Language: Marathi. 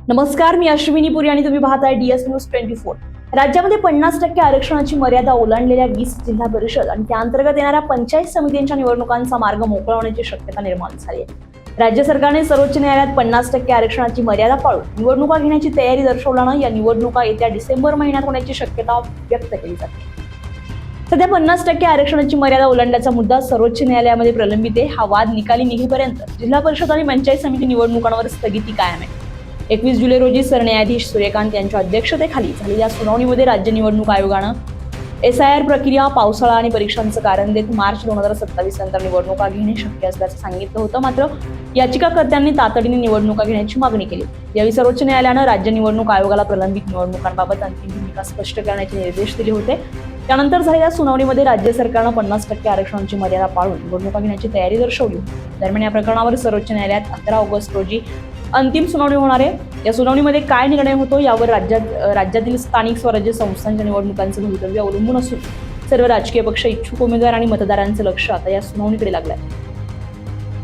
नमस्कार, मी अश्विनी पुरी आणि तुम्ही पाहताय DS न्यूज 24। राज्यामध्ये 50% आरक्षणाची मर्यादा ओलांडलेल्या 20 जिल्हा परिषद आणि त्या अंतर्गत येणाऱ्या पंचायत समित्यांच्या निवडणुकांचा मार्ग मोकळा होण्याची शक्यता निर्माण झाली आहे। राज्य सरकारने सर्वोच्च न्यायालयात 50% आरक्षणाची मर्यादा पाळून निवडणुका घेण्याची तयारी दर्शवल्यानं या निवडणुका येत्या डिसेंबर महिन्यात होण्याची शक्यता व्यक्त केली जाते। सध्या 50% आरक्षणाची मर्यादा ओलांडल्याचा मुद्दा सर्वोच्च न्यायालयामध्ये प्रलंबित आहे। हा वाद निकाली निघेपर्यंत जिल्हा परिषद आणि पंचायत समिती निवडणुकांवर स्थगिती कायम आहे। 21 जुलै रोजी सरन्यायाधीश सूर्यकांत यांच्या अध्यक्षतेखाली झालेल्या सुनावणीमध्ये राज्य निवडणूक आयोगानं SIR प्रक्रिया, पावसाळा आणि परीक्षांचं कारण देत मार्च 2027 नंतर निवडणुका घेणे शक्य असल्याचं सांगितलं होतं। मात्र याचिकाकर्त्यांनी तातडीने निवडणुका घेण्याची मागणी केली। यावेळी सर्वोच्च न्यायालयानं राज्य निवडणूक आयोगाला प्रलंबित निवडणुकांबाबत अंतिम भूमिका स्पष्ट करण्याचे निर्देश दिले होते। त्यानंतर झालेल्या सुनावणीमध्ये राज्य सरकारनं 50% आरक्षणाची मर्यादा पाळून निवडणुका घेण्याची तयारी दर्शवली। दरम्यान या प्रकरणावर सर्वोच्च न्यायालयात 11 ऑगस्ट रोजी अंतिम सुनावणी होणार आहे। या सुनावणीमध्ये काय निर्णय होतो यावर राज्यातील स्थानिक स्वराज्य संस्थांच्या निवडणुकांचं भवितव्य अवलंबून असून सर्व राजकीय पक्ष, इच्छुक उमेदवार आणि मतदारांचं लक्ष आता या सुनावणीकडे लागलंय।